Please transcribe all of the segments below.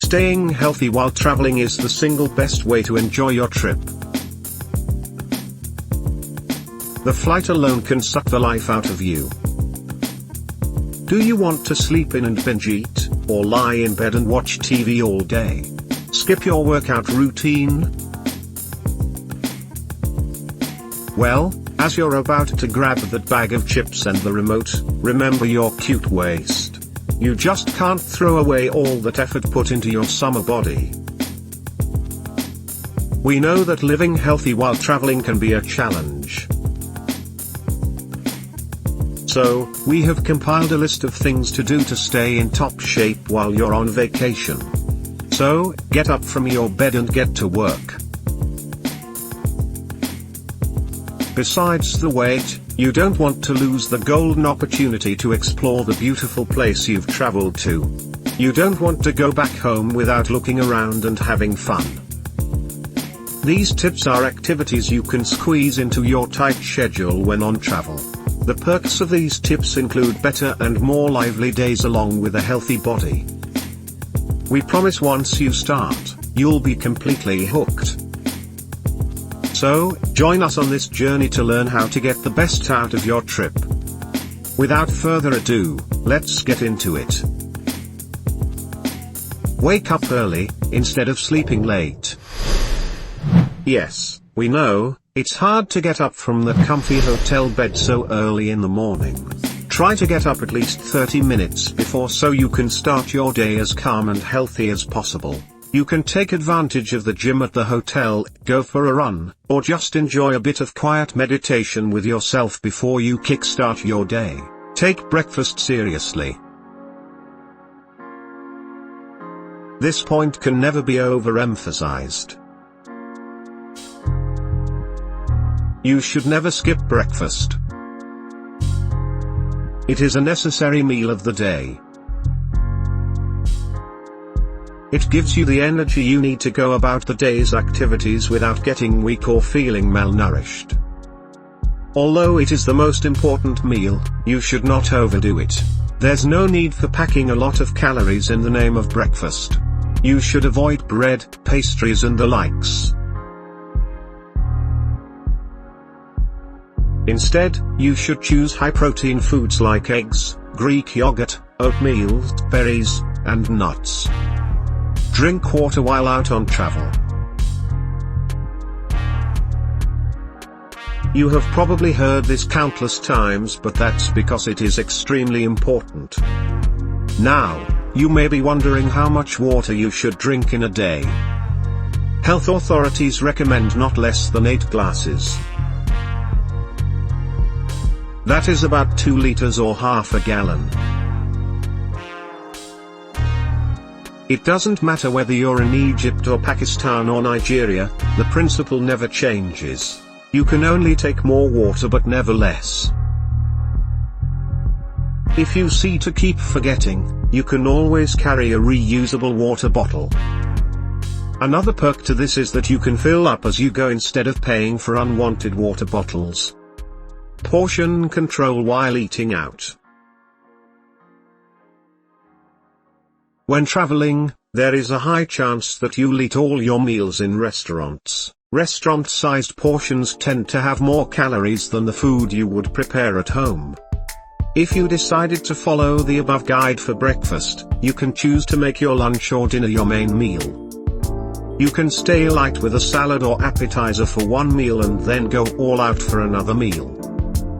Staying healthy while traveling is the single best way to enjoy your trip. The flight alone can suck the life out of you. Do you want to sleep in and binge eat, or lie in bed and watch TV all day? Skip your workout routine? Well, as you're about to grab that bag of chips and the remote, remember your cute waist. You just can't throw away all that effort put into your summer body. We know that living healthy while traveling can be a challenge. So, we have compiled a list of things to do to stay in top shape while you're on vacation. So, get up from your bed and get to work. Besides the weight, you don't want to lose the golden opportunity to explore the beautiful place you've traveled to. You don't want to go back home without looking around and having fun. These tips are activities you can squeeze into your tight schedule when on travel. The perks of these tips include better and more lively days along with a healthy body. We promise once you start, you'll be completely hooked. So, join us on this journey to learn how to get the best out of your trip. Without further ado, let's get into it. Wake up early, instead of sleeping late. Yes, we know, it's hard to get up from the comfy hotel bed so early in the morning. Try to get up at least 30 minutes before so you can start your day as calm and healthy as possible. You can take advantage of the gym at the hotel, go for a run, or just enjoy a bit of quiet meditation with yourself before you kickstart your day. Take breakfast seriously. This point can never be overemphasized. You should never skip breakfast. It is a necessary meal of the day. It gives you the energy you need to go about the day's activities without getting weak or feeling malnourished. Although it is the most important meal, you should not overdo it. There's no need for packing a lot of calories in the name of breakfast. You should avoid bread, pastries and the likes. Instead, you should choose high-protein foods like eggs, Greek yogurt, oatmeal, berries, and nuts. Drink water while out on travel. You have probably heard this countless times, but that's because it is extremely important. Now, you may be wondering how much water you should drink in a day. Health authorities recommend not less than 8 glasses. That is about 2 liters or half a gallon. It doesn't matter whether you're in Egypt or Pakistan or Nigeria, the principle never changes. You can only take more water but never less. If you see to keep forgetting, you can always carry a reusable water bottle. Another perk to this is that you can fill up as you go instead of paying for unwanted water bottles. Portion control while eating out. When traveling, there is a high chance that you'll eat all your meals in restaurants. Restaurant-sized portions tend to have more calories than the food you would prepare at home. If you decided to follow the above guide for breakfast, you can choose to make your lunch or dinner your main meal. You can stay light with a salad or appetizer for one meal and then go all out for another meal.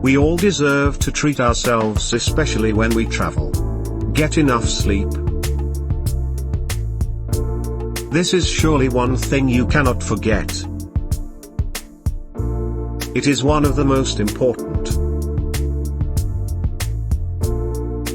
We all deserve to treat ourselves, especially when we travel. Get enough sleep. This is surely one thing you cannot forget. It is one of the most important.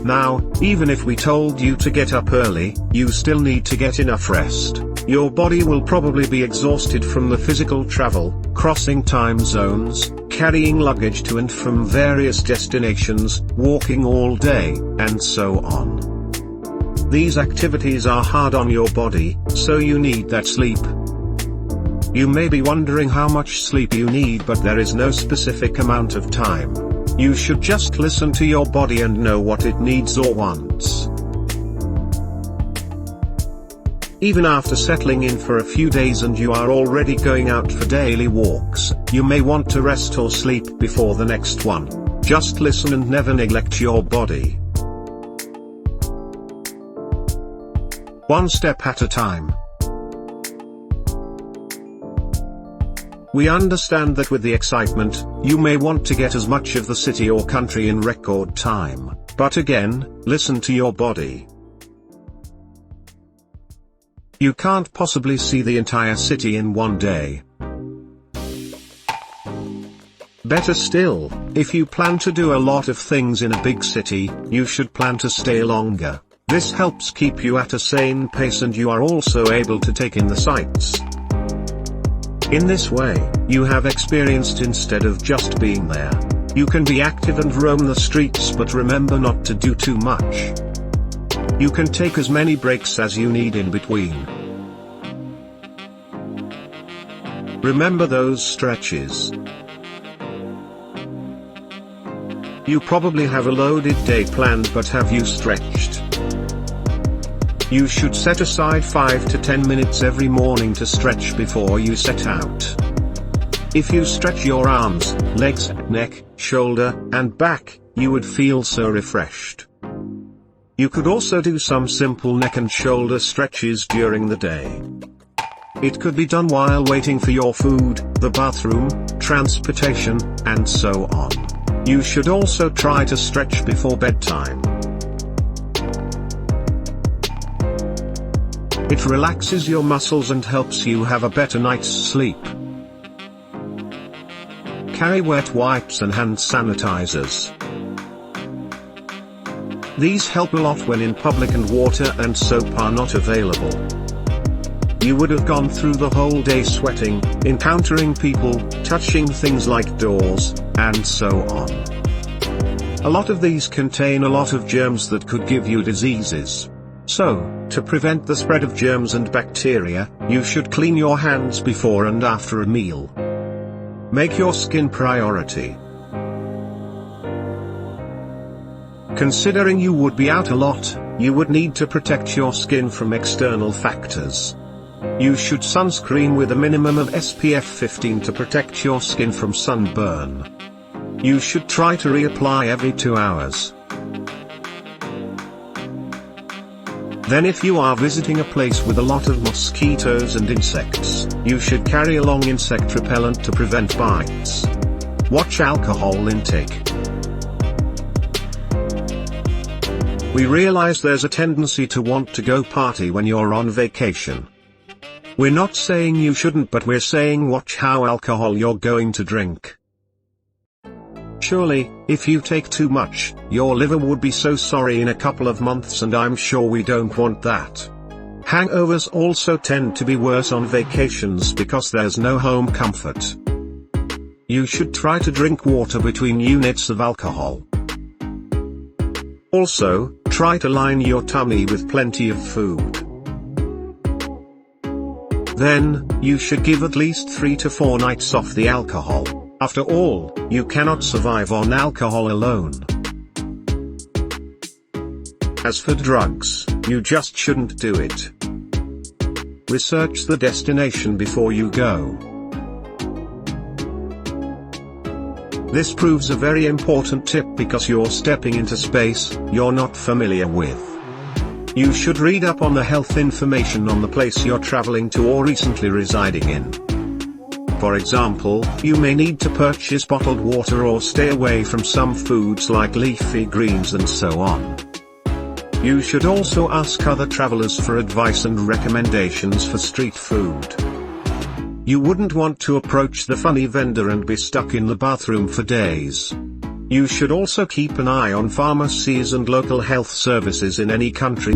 Now, even if we told you to get up early, you still need to get enough rest. Your body will probably be exhausted from the physical travel, crossing time zones, carrying luggage to and from various destinations, walking all day, and so on. These activities are hard on your body, so you need that sleep. You may be wondering how much sleep you need, but there is no specific amount of time. You should just listen to your body and know what it needs or wants. Even after settling in for a few days and you are already going out for daily walks, you may want to rest or sleep before the next one. Just listen and never neglect your body. One step at a time. We understand that with the excitement, you may want to get as much of the city or country in record time, but again, listen to your body. You can't possibly see the entire city in one day. Better still, if you plan to do a lot of things in a big city, you should plan to stay longer. This helps keep you at a sane pace and you are also able to take in the sights. In this way, you have experienced instead of just being there. You can be active and roam the streets, but remember not to do too much. You can take as many breaks as you need in between. Remember those stretches. You probably have a loaded day planned, but have you stretched? You should set aside 5 to 10 minutes every morning to stretch before you set out. If you stretch your arms, legs, neck, shoulder, and back, you would feel so refreshed. You could also do some simple neck and shoulder stretches during the day. It could be done while waiting for your food, the bathroom, transportation, and so on. You should also try to stretch before bedtime. It relaxes your muscles and helps you have a better night's sleep. Carry wet wipes and hand sanitizers. These help a lot when in public and water and soap are not available. You would have gone through the whole day sweating, encountering people, touching things like doors, and so on. A lot of these contain a lot of germs that could give you diseases. So, to prevent the spread of germs and bacteria, you should clean your hands before and after a meal. Make your skin priority. Considering you would be out a lot, you would need to protect your skin from external factors. You should sunscreen with a minimum of SPF 15 to protect your skin from sunburn. You should try to reapply every 2 hours. Then if you are visiting a place with a lot of mosquitoes and insects, you should carry along insect repellent to prevent bites. Watch alcohol intake. We realize there's a tendency to want to go party when you're on vacation. We're not saying you shouldn't, but we're saying watch how alcohol you're going to drink. Surely, if you take too much, your liver would be so sorry in a couple of months, and I'm sure we don't want that. Hangovers also tend to be worse on vacations because there's no home comfort. You should try to drink water between units of alcohol. Also, try to line your tummy with plenty of food. Then, you should give at least 3 to 4 nights off the alcohol. After all, you cannot survive on alcohol alone. As for drugs, you just shouldn't do it. Research the destination before you go. This proves a very important tip because you're stepping into space you're not familiar with. You should read up on the health information on the place you're traveling to or recently residing in. For example, you may need to purchase bottled water or stay away from some foods like leafy greens and so on. You should also ask other travelers for advice and recommendations for street food. You wouldn't want to approach the funny vendor and be stuck in the bathroom for days. You should also keep an eye on pharmacies and local health services in any country.